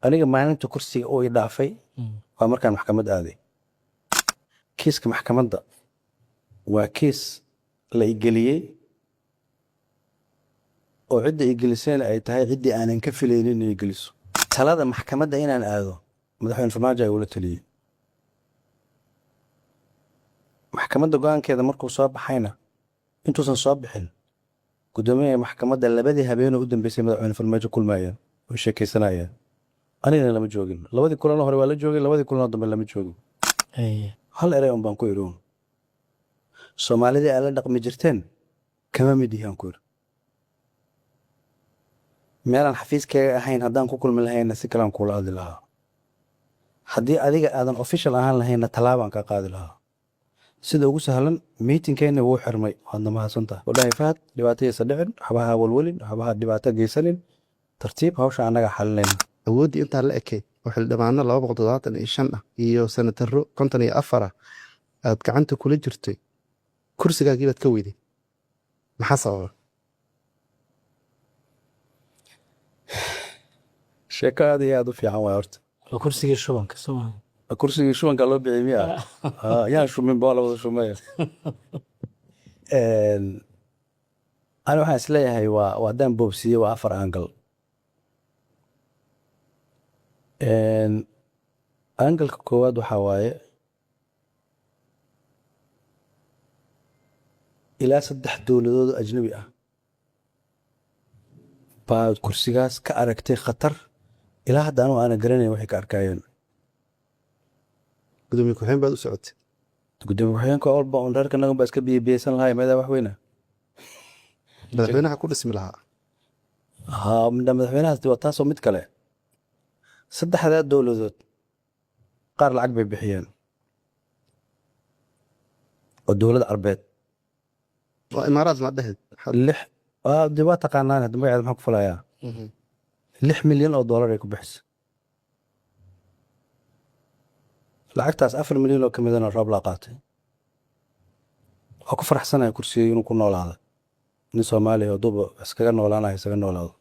aniga maalinta kursiga oo i dhaafay waa markaan maxkamad aaday. kiiska maxkamadda waa kiis la igeliyey oo cidda igelisayna ay tahay ciddii aanan ka filaynin inay igeliso. talada maxkamadda inaan aado madaxweyne Farmaajo ay ula taliyey. maxkamadda go'aankeeda markuu soo baxayna intuusan soo bixin gudoomiyaha maxkamadda labadii habeen u dambeysay madaxweyne Farmaajo kulmayeen oo sheekaysanayeen. anigana lama joogin. labadii kulan hore waa la joogay, labadii kulan dambe lama joogin. hal eray un baan ku iroon. Soomaalida ay la dhaqmi jirteen kama mid yihiin ku ir. meelaan xafiiskaaga ahayn haddaan ku kulmi lahayna si kalaan kula hadli lahaa. haddii adiga aadan official ahaan lahayna tallaabaan ka qaadi lahaa. sida ugu sahlan meetingkeena wuu xirmay. waadna mahadsantahay. wadhahay Fahad dhibaatadiisa dhicin, waxbaha walwalin, waxbaha dhibaato geysanin, tartiib hawsha annaga xalinayna. awoodii intaa la ekay oo xildhibaano 275 ah iyo senataro 54 aad gacanta kula jirtay kursigaagii baad ka weyday maxaa sababa? sheeko aad iyo aad u fiican waa horta. kursigii shubanka soo kursigii shubanka loo bixiyay miya? yaan shumin baa la wada shumeeya. ani waxaan isleeyahay waa haddaan boobsiiye waa 4 angal. angalka koowaad waxaa waaye ilaa 3 dowladood ajnabi ah baa kursigaas ka aragtay khatar ilaa hadda anigu aanan garanayn waxay ka arkayeen. gudoomiye ku-xigeen baad u socotay. gudoomiye ku-xigeenka walba on reerka nagan baa iska biyeysan lahay meedaa wax weyna madaxweynaha ku dhismi lahaa. madaxweynahaas waa taasoo mid kale. 3 dowladood qaar lacag bay bixiyeen oo dowlad arbeed. waa imaaraad ma dhahayd? 6 dib waa taqaanaan hadda magaceeda maxaa ku falayaa 6 milyan oo dollar ay ku bixisay. lacagtaas 4 milyan oo ka midana roob laa qaatay. waa ku faraxsanaya kursigay inuu ku noolaado nin Soomaaliya oo duba iskaga noolaanayo isaga noolaado.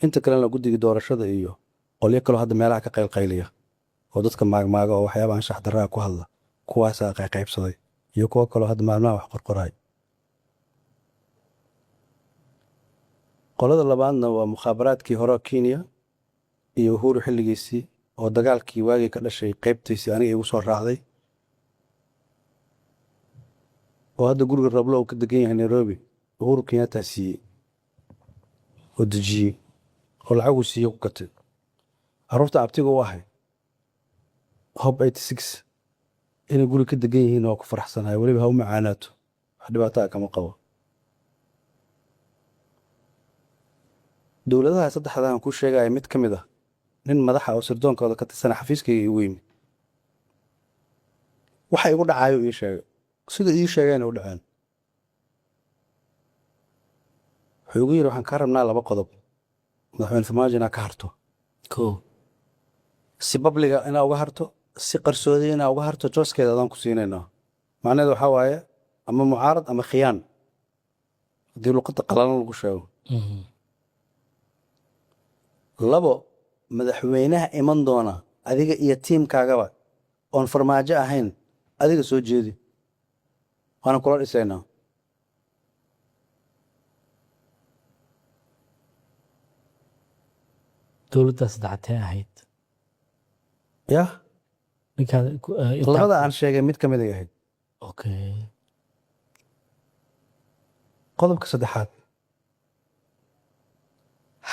inta kalena guddiga doorashada iyo qolyo kaloo hadda meelaha ka qaylqayliya oo dadka maagmaaga oo waxyaaba anshax darraa ku hadla kuwaasaa qaybsaday iyo kuwo kaloo hadda maalmaha wax qorqoraay. qolada labaadna waa mukhaabaraadkii hore Kenya iyo Uhuru xilligiisii oo dagaalkii waagii ka dhashay qaybtiisii aniga igu soo raacday oo hadda guriga Rablo uu ka degan yahay Nairobi. Uhuru Kenyatta siiyey oo dejiyey oo lacag uu siiyey ku gatay. carruurta abtiga u ahay Hob 86 inay guri ka degan yihiin oo ku faraxsanahay weliba ha u macaanaato wax dhibaato kama qabo. dowladaha 3 ku sheegay mid ka mid ah nin madaxa oo sirdoonkooda ka tirsan xafiiskayga igu yimid. waxa igu dhacayo ii sheegay sida ii sheegeen u dhaceen. wuxuu igu yiri waxaan ka rabnaa 2 qodob madaxweyne Farmaajo inaa ka harto. si babliga inaa uga harto, si qarsoodi inaa uga harto, jooskeeda adaan ku siinaynaa. macnaheedu waxaa waaye ama mucaarad ama khiyaan haddii luqadda qalalan lagu sheego. 2 madaxweynaha iman doona adiga iyo tiimkaagaba oon Farmaajo ahayn adiga soo jeedi waana kula dhisaynaa. dowladdaas dacatee ahayd yah labada aan sheegay mid ka mid ay ahayd. qodobka 3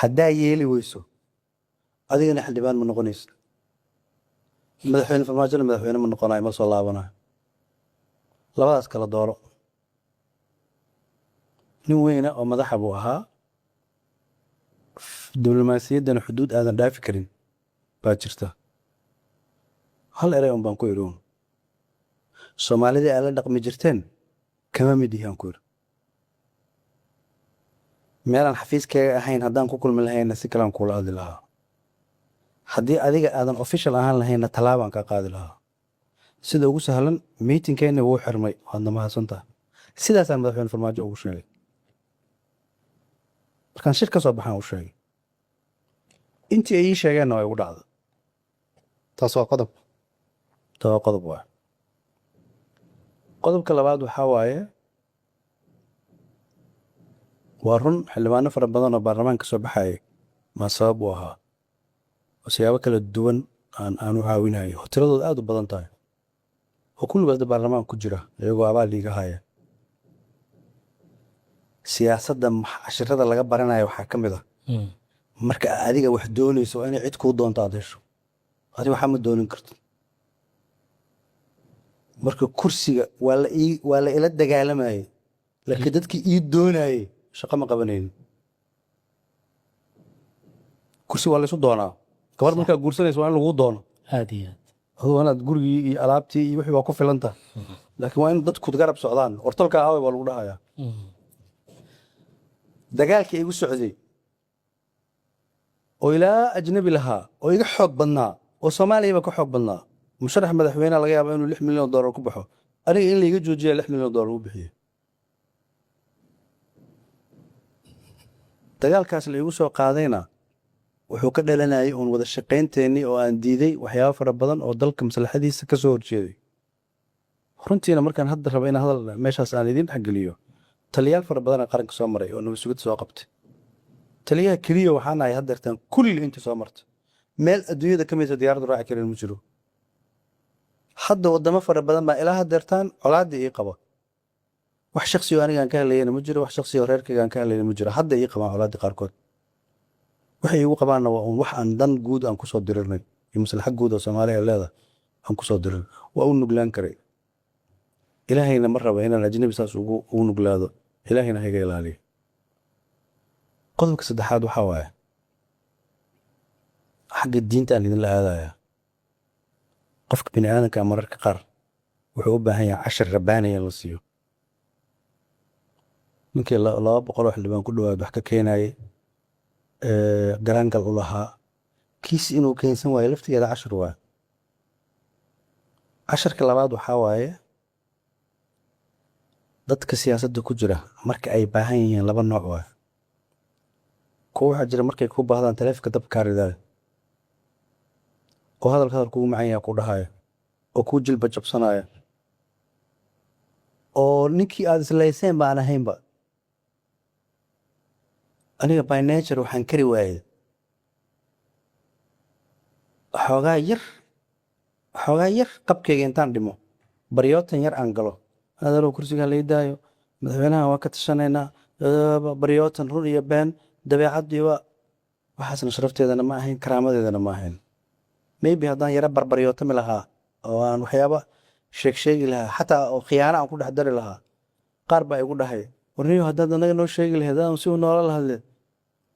haddaa yeeli weyso adigana xildhibaan ma noqonaysa. madaxweyne Farmaajona madaxweyne ma noqonayo, ma soo laabanayo. labadaas kala dooro. nin weyna oo madaxa buu ahaa. diblomaasiyaddana xuduud aadan dhaafi karin baa jirta. hal eray un baan ku iroon. Soomaalida ay la dhaqmi jirteen kama mid yihiin ku ir. meelaan xafiiskaaga ahayn haddaan ku kulmi lahayna si kalaan kula hadli lahaa. haddii adiga aadan official ahaan lahayna tallaabaan ka qaadi lahaa. sida ugu sahlan meetingkeena wuu xirmay. waadna mahadsantahay. sidaasaan madaxweyne Farmaajo ugu sheegay. markaan shir ka soo baxaan u sheegay intii ay ii sheegeenna waa igu dhacday. taas waa qodob. taa qodob waa qodobka labaad waxaa waaye waa run xildhibaano fara badan oo baarlamaanka soo baxayay maa sabab u ahaa oo siyaabo kala duwan aan u caawinayo oo tiradooda aad u badan tahay oo kulligood baarlamaanka ku jira iyagoo abaal liiga haya. siyaasadda cashirada laga baranayo waxaa ka mid ah marka adiga wax doonayso waa inay cid kuu doonto aad hesho. adiga waxaa ma doonin karto. marka kursiga waa la ila dagaalamayay laakiin dadkii ii doonayay shaqo ma qabanaynin. kursi waa laysu doonaa. gabadh markaa guursanaysa waa in laguu doono. aad iyo aad aduu inaad gurigii iyo alaabtii iyo wixii waa ku filan tahay laakiin waa in dadku garab socdaan. hortalka aaway baa lagu dhahayaa. dagaalkii igu socday oo ilaa ajnabi lahaa oo iga xoog badnaa oo soomaaliyaba ka xoog badnaa musharax madaxweyneha laga yaaba inuu $6 milyan ku baxo aniga in laiga joojiya $6 milyan u bixiye. dagaalkaas la igu soo qaadayna wuxuu ka dhalanayay uun wada shaqaynteenii oo aan diiday waxyaabo fara badan oo dalka maslaxadiisa ka soo horjeeday. runtiina markaan hadda raba in hadal meeshaas aan idiin dhexgeliyo taliyaal fara badan qaranka soo maray oo nabad sugid soo qabtay. taliyaha keliya waxaan ahay haddeertaan kulli inta soo marta meel adduunyada ka mida diyaaraddu raaci karin ma jiro. hadda wadamo fara badan baa ilaa haddeertaan colaadii ii qaba. wax shaksi oo anigaan ka hadlayana ma jiro wax shaksi oo reerkaygaan ka hadlayna ma jiro. hadda ii qabaan colaadii qaarkood. waxay igu qabaanna waa un wax aan dan guud aan kusoo dirirnay iyo maslaxa guud oo soomaaliya leeda aan kusoo dirin waa u nuglaan karay. ilaahayna ma raba inaan ajnabi saas ugu nuglaado. ilaahayna hayga ilaaliyo. qodobka saddexaad waxaa waaye xagga diinta aan idinla aadaya. qofka bini aadanka mararka qaar wuxuu u baahan yahay cashar rabbaaniya in la siiyo. ninkii 200 xildhibaan ku dhawaad wax ka keenayay garaangal u lahaa kiis inuu keensan waayo laftigeeda cashar waaye. casharka labaad waxaa waaye dadka siyaasadda ku jira marka ay baahan yihiin laba nooc waaye. kuwa waxaa jira markay ku baahdaan taleefanka dabka kaa ridaaya oo hadal kugu macan yaha ku dhahaya oo kuu jilba jabsanaya oo ninkii aad islayseen baan ahaynba. aniga by nature waxaan kari waayay xoogaa yar qabkayga intaan dhimo baryootan yar aan galo adalow kursigaa lai daayo madaxweynaha waa ka tashanaynaa baryootan run iyo been dabeecaddiiba waxaasna sharafteedana ma ahayn karaamadeedana ma ahayn. maybe haddaan yara barbaryootami lahaa oo aan waxyaaba sheegi lahaa xataa oo khiyaano aan ku dhex dari lahaa qaar baa igu dhahay warniyo haddaad anaga noo sheegi lahayd adaan si uu noola lahadleed.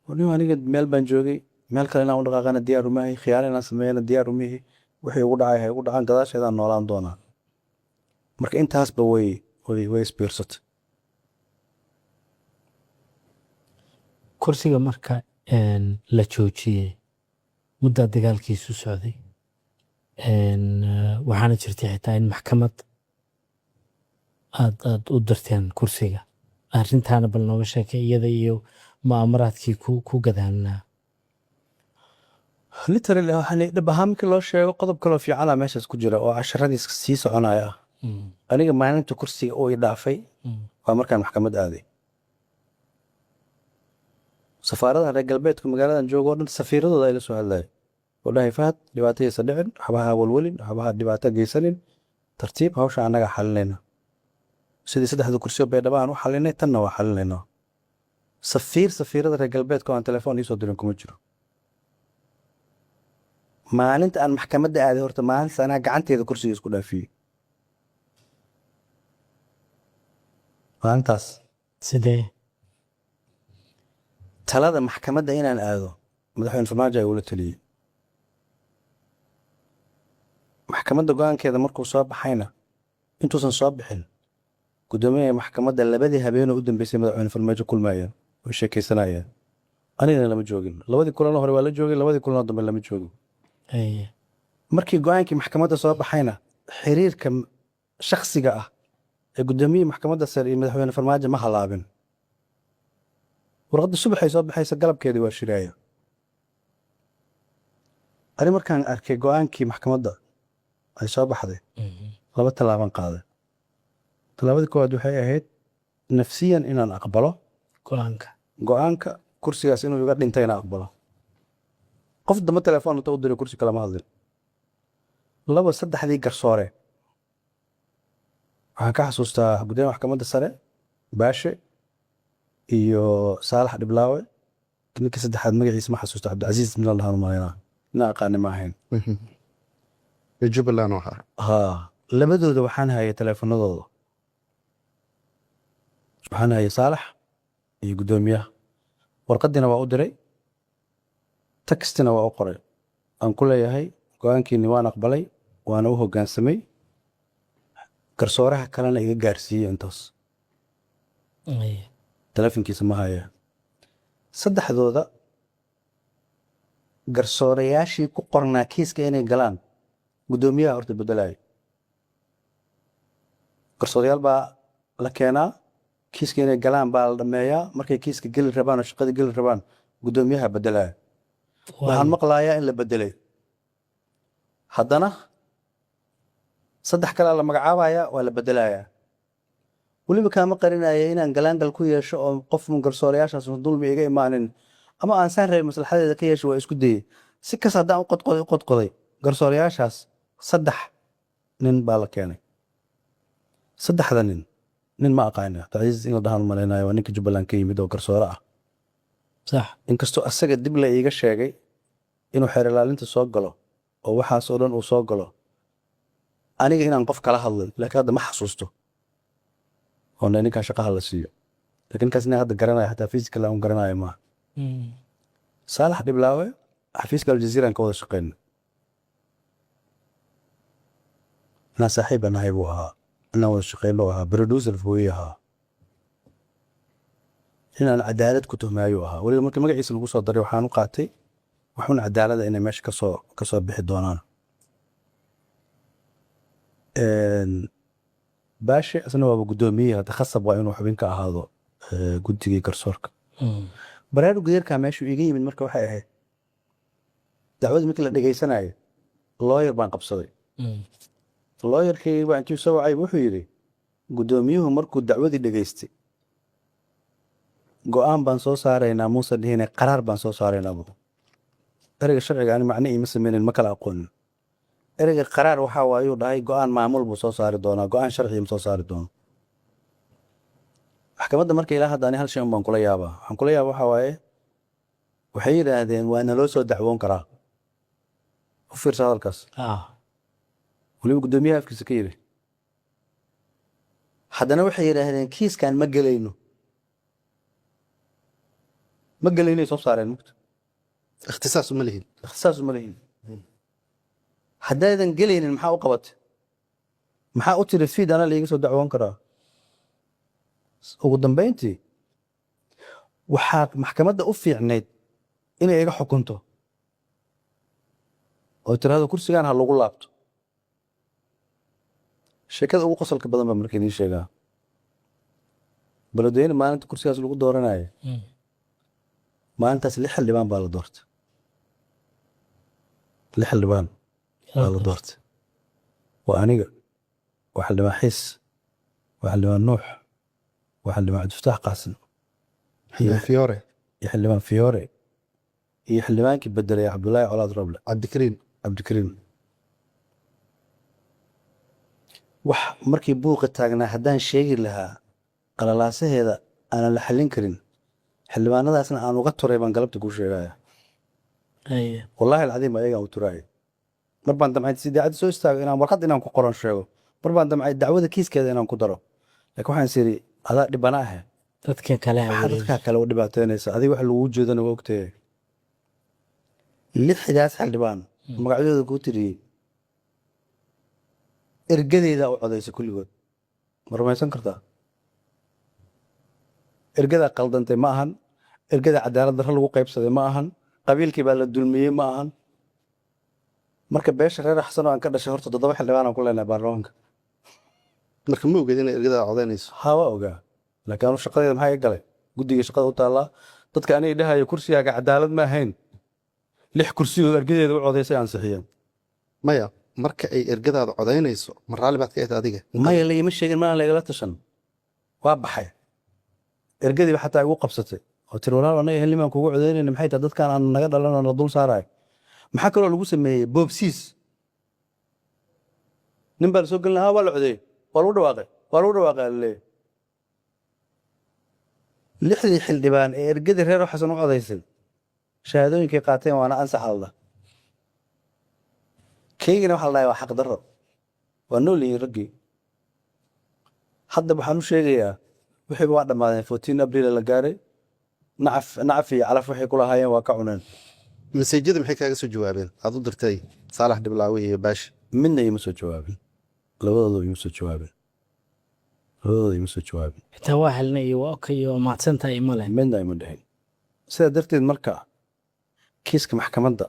warniyo aniga meel baan joogay meel kale inaan u dhaqaaqana diyaar umahay khiyaano inaan sameeyana diyaar umihi wixii ugu dhacay hay ugu dhacaan gadaasheedaan noolaan doonaa. marka intaasba way isbiirsatay. kursiga marka la joojiyey muddaa dagaalkiisu socday waxaana jirtay xitaa in maxkamad aad u dirteen kursiga. arrintaana bal nooga sheekay iyada iyo mu'amaraadkii ku gadaanaa. literally waxaan dhab ahaan markii loo sheego qodob kaloo fiicana meeshaas ku jira oo casharadiis sii soconaya ah. aniga maalinta kursiga oo i dhaafay waa markaan maxkamad aaday. safaaradaha reer galbeedka magaaladan joogo o dhan safiiradooda ay la soo hadlaya oo dhahay fahad dhibaatadiisa dhicin waxbaha walwalin waxbaha dhibaato geysanin tartiib hawsha annaga xalinayna sidii 3 kursi oo baydhabo aan u xalinay tanna waa xalinaynaa. safiirada reer galbeedka oo aan telefoon iisoo dirin kuma jiro. maalinta aan maxkamadda aaday horta maalintaas anaa gacanteeda kursiga isku dhaafiyey. maalintaas sidee talada maxkamadda inaan aado madaxweyne farmaajo ay ula taliyey. maxkamadda go-aankeeda markuu soo baxayna intuusan soo bixin gudoomiyaha maxkamadda 2 habeenoo u dambeysay madaxweyne farmaajo kulmayeen oo sheekaysanayeen. anigana lama joogin. 2 kulanoo hore waa la joogay 2 kulanoo dambe lama joogin. markii go-aankii maxkamadda soo baxayna xiriirka shakhsiga ah ee gudoomiyihii maxkamadda sare iyo madaxweyne farmaajo ma halaabin. warqadda subaxay soo baxaysa galabkeedii waa shiraaya. ani markaan arkay go-aankii maxkamadda ay soo baxday 2 tallaabaan qaaday. tallaabadii koowaad waxay ahayd nafsiyan inaan aqbalo go-aanka go-aanka kursigaas inuu iga dhintay inaan aqbalo. qof damba telefoon inta u diray kursi kalama hadlin. 2 saddexdii garsoore waxaan ka xasuustaa gudoomiyaha maxkamadda sare baashe iyo saalax dhiblaawe. ninkii saddexaad magaciisa ma xasuusta, cabdicasiis min allahan malaynaa inaan aqaani ma ahayn. ee jubbaland oo ahaa haa labadooda waxaan hayay teleefanadooda, waxaan hayay saalax iyo gudoomiyaha. warqadiina waa u diray, textina waa u qoray, aan ku leeyahay go-aankiini waan aqbalay, waana u hoggaansamay, garsooraha kalena iga gaarsiiyey intaas. Aye. telefonkiisa ma haya. saddexdooda garsoorayaashii ku qornaa kiiska inay galaan gudoomiyaha horta bedelaya. garsoorayaal baa la keenaa, kiiska inay galaan baa la dhameeyaa. markay kiiska geli rabaan oo shaqada geli rabaan gudoomiyaha bedelaya. waxaan maqlayaa in la bedelay, haddana 3 kale la magacaabaya waa la bedelayaa. weliba kaama qarinaya inaan galaangal ku yeesho oo qof garsoorayaashaas dulmi iga imaanin ama aan saan rabay maslaxadeeda ka yeesho waa isku dayay. si kas haddaan u qodqoday garsoorayaashaas 3 nin baa la keenay. 3da nin ma aqaana. cabdicasiis in la dhahaan malaynayo waa ninka jubbaland ka yimid oo garsoore ah. sax inkastoo asaga dib la iiga sheegay inuu xeer ilaalinta soo galo oo waxaas oo dhan uu soo galo, aniga inaan qof kala hadlin laakiin hadda ma xasuusto oo ninkaa shaqaha la siiyo. laakiin ninkaas ina hadda garanaya xataa physical aan garanayo maaha. saalax dhiblaawe xafiiska aljaziira aan ka wada shaqeyna, inaan saaxiib anahay buu ahaa, inaan wada shaqeyno ahaa, producer fooyi ahaa, inaan cadaalad ku tuhmaayuu ahaa. weliba markii magaciisa lagu soo daray waxaan u qaatay waxuun cadaalada inay meesha kasoo bixi doonaan. baashe isna waaba gudoomiyey, hadda khasab waa inuu xubin ka ahaado guddigii garsoorka. baraaru gudeerkaa meeshuu iga yimid marka waxay ahayd dacwadii markii la dhegaysanayo looyar baan qabsaday. looyarkii baa intuu soo wacay wuxuu yidhi gudoomiyuhu markuu dacwadii dhegaystay go-aan baan soo saaraynaa muusan dhihine qaraar baan soo saaraynaa bu. ereyga sharciga ani macne iima sameynin, ma kala aqoonin. ereyga qaraar waxaa waayuu dhahay go-aan maamul buu soo saari doonaa, go-aan sharciga ma soo saari doono. maxkamadda marka ilaa hadda ani hal shay un baan kula yaabaa. waxaan kula yaaba waxaa waaye waxay yidhaahdeen waa naloo soo dacwoon karaa. u fiirsa hadalkaas. weliba gudoomiyaha afkiisa ka yidhi. haddana waxay yidhaahdeen kiiskan ma gelayno. ma gelaynay soo saareen mugta. ikhtisaas uma lihin ikhtisaas uma lihin. haddaadan gelaynin maxaa u qabatay? maxaa u tiri fiid ana laiga soo dacwoon karaa? ugu dambeyntii waxaa maxkamadda u fiicnayd inay iga xukunto oo tirahdo kursigan ha lagu laabto. sheekada ugu qosolka badan baa marka idiin sheegaa. baladweyne maalinta kursigaas lagu dooranayo maalintaas 6 xildhibaan baa la doortay. 6 xildhibaan baa la doortay. waa aniga, waa xildhibaan xiis, waa xildhibaan nuux, waa xildhibaan cabdifataax qaasim, fiyoore iyo xildhibaan fiyoore, iyo xildhibaankii bedelay cabdulaahi colaad roble, cabdikariim. wax markii buuqa taagnaa haddaan sheegi lahaa qalalaasaheeda aanan la xallin karin, xildhibaanadaasna aan uga turay baan galabta kuu sheegaya. wallaahi alcadiim ayagaan u turaayay. mar baan damcay si daacadda soo istaago inaan warqad inaan ku qoran sheego, mar baan damcay dacwada kiiskeeda inaan ku daro. laakiin waxaan is yidhi adaa dhibana ah, dadka kale dadkaa kale u dhibaateynaysa, adiga wax lagu jeedana waa ogtahay. 6daas xildhibaan magacyadooda kuu tiriyey ergadeyda u codaysa kulligood. ma rumaysan kartaa? ergadaa qaldantay ma ahan, ergada cadaalad darro lagu qaybsaday ma ahan, qabiilkii baa la dulmiyey ma ahan. marka beesha reer xasan oo aan ka dhashay horta 7 xildhibaan aan ku leenahay baarlamaanka. marka ma ogeed inay ergada codaynayso? haa waa ogaa, laakiin anu shaqadeeda maxaa iga galay? guddiga shaqada u taallaa. dadka aniga dhahayo kursigaaga cadaalad ma ahayn 6 kursi oo ergadeeda u codaysay ansixiyeen. maya marka ay ergadaada codaynayso ma raalli baad ka ahayd adiga maya lagama sheegin maan lagala tashan, waa baxay. Ergadiiba xataa igu qabsatay oo tiri walaal anaga helimaan kugu codaynayna maxay tahay dadkaan aan naga dhalan oo na dul saarayo. Maxaa kaloo lagu sameeyey boobsiis. nin baa la soo gelin lahaa waa la codeeyey waa lagu dhawaaqay leeyahay. 6dii xildhibaan ee ergadii reer xasan u codaysay shahaadooyinkay qaateen waana ansax alda. kaygina waxa la dhahay waa xaq darro, waa nool yihiin raggii. hadda waxaan u sheegayaa wixiiba waa dhammaadeen 14 abriil la gaaray. nacaf iyo calaf waxay kula haayeen waa ka cuneen. maseejyada maxay kaaga soo jawaabeen aad u dirtay saalax dhiblaawe iyo baashi midna ima soo jawaabin, labadooda ima soo jawaabin, xitaa waa helnay iyo waa okay iyo mahadsantahay ima leh. midna ima dhihin. sidaa darteed marka kiiska maxkamadda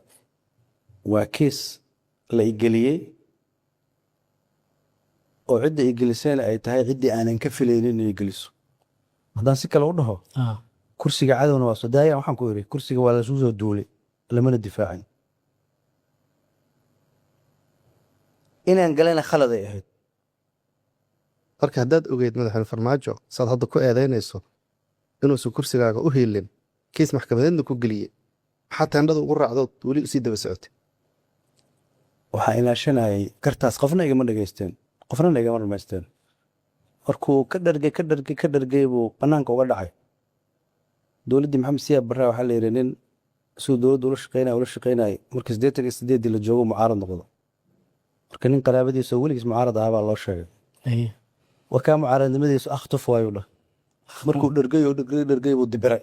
waa kiis la igeliyey oo cidda igelisayna ay tahay ciddii aanan ka filaynin inay geliso. haddaan si kale u dhaho Ah, kursiga cadowna waa soo daayaan. waxaan ku iri kursiga waa lasu soo duulay lamana difaacin. inaan galana khaladay ahayd. marka haddaad ogeyd madaxweyne farmaajo saad hadda ku eedaynayso inuusan kursigaaga u hiilin kiis maxkamadeedna ku geliyey maxaa teendhada ugu raacdood weli usii daba socotay waxaa ilaashanayay gartaas qofna igama dhegaysteen, qofna igama rumaysteen. markuu ka dhargay buu banaanka uga dhacay. dowladdii maxamed siyaad barre waxaa la yidhi nin siduu dowladda ula shaqeynaya markii 88 la joogo mucaarad noqdo. marka nin qaraabadiisa oo weligiis mucaarad ahaa baa loo sheegay. aye. wakaa mucaaradnimadiisu akhtuf waayuu dhah. markuu dhargay buu dibiray.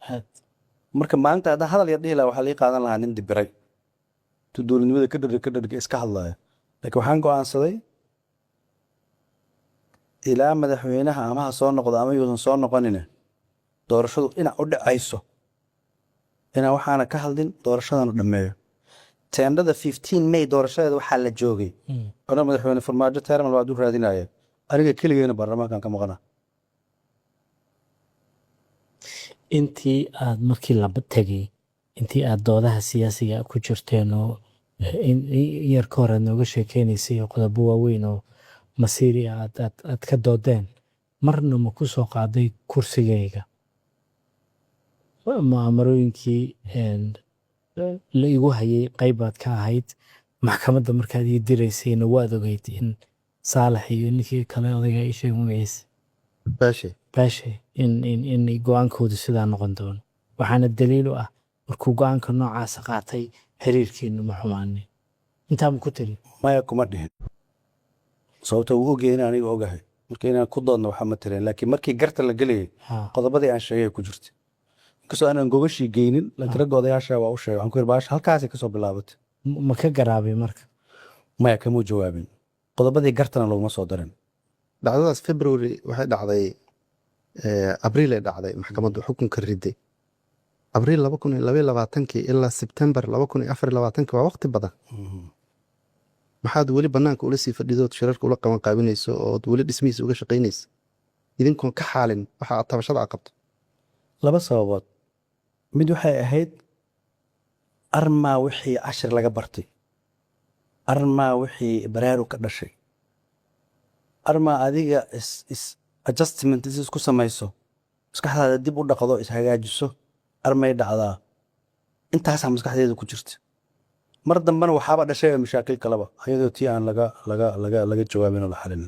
Had. marka maalinta haddaan hadal yar dhihi lahaa waxaa lii qaadan lahaa nin dibiray tu dowladnimada ka dhargay iska hadlaya. laakiin waxaan go'aansaday ilaa madaxweynaha ama ha soo noqdo ama yuusan soo noqonine doorashadu dhinac u dhacayso inaan waxaana ka hadlin doorashadana dhammeeyo. teendhada 15 May doorashadeeda waxaa la joogay ona madaxweyne farmaajo teermal waa dul raadinaya, aniga keligeena baarlamaankan ka maqana. intii aad markii laba tegay intii aad doodaha siyaasiga ku jirteen oo yar ka hor aad nooga sheekeynaysay oo qodobo waaweyn oo masiiri aad ka doodeen marna ma ku soo qaaday kursigayga mu'aamarooyinkii la igu hayay qaybaad ka ahayd maxkamadda markaad ii diraysayna waad ogeyd in saalax iyo ninkii kale odayga ii sheeg magaciisa baashe in go-aankoodu sidaa noqon doono. waxaana daliil u ah markuu go-aanka noocaasa qaatay xiriirkiinu ma xumaanin. intaa ma ku tiri maya kuma dhihin sababta uu ogyahay in aniga ogahay. marka inaan ku doodno waxaa ma tireen, laakiin markii garta la gelayay qodobadii aan sheegay ku jirtay. inkastoo aanan gogashii geynin laakiin ragga odayaasha waa u sheegay. waxaan ku yiri baasha halkaasay kasoo bilaabatay. ma ka garaabay marka maya kamuu jawaabin. qodobadii gartana laguma soo darin. dhacdadaas february waxay dhacday abriil ay dhacday maxkamaddu xukunka riday abriil 2022 ilaa sebtembar 2024 waa waqti badan. maxaad weli banaanka ula sii fadhidood shirarka ula qaban qaabinayso ood weli dhismihiisa uga shaqaynaysa idinkoon ka xaalin waxa aad tabashada aad qabto? 2 sababood. mid waxay ahayd armaa wixii cashir laga bartay, armaa wixii baraaru ka dhashay, armaa adiga adjustment isku samayso, maskaxdaada dib u dhaqdo, ishagaajiso, armay dhacdaa. intaasaa maskaxdeeda ku jirta. mar dambena waxaaba dhashay mashaakil kaleba ayadoo tii aan laga jawaabin oo la xalin.